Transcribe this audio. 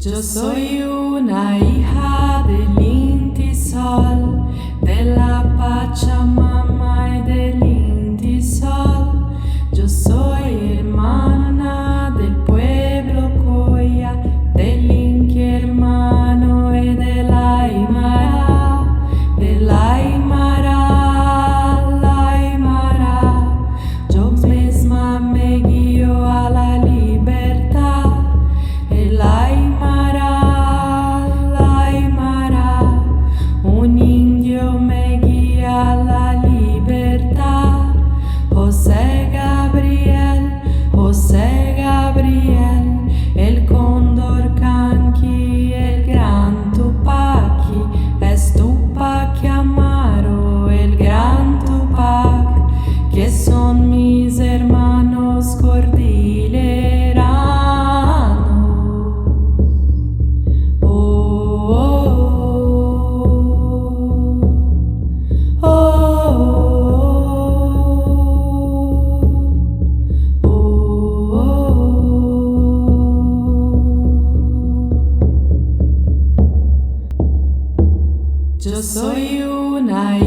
Yo soy una hija del Inti Sol, de la Pachamama y del Inti Sol. Yo soy hermana del pueblo Coya, del Inti hermano y de la Aymara, de la Aymara, la Aymara. Yo misma me guío a la libertad, el Aymara, la Aymara. Un indio me guía a la libertad. José Gabriel, el cóndor canqui, el gran Tupaki, es Tupac Amaro, el gran Tupac, que son mis hermanos cordilleranos. Oh, oh, oh, oh. Yo soy una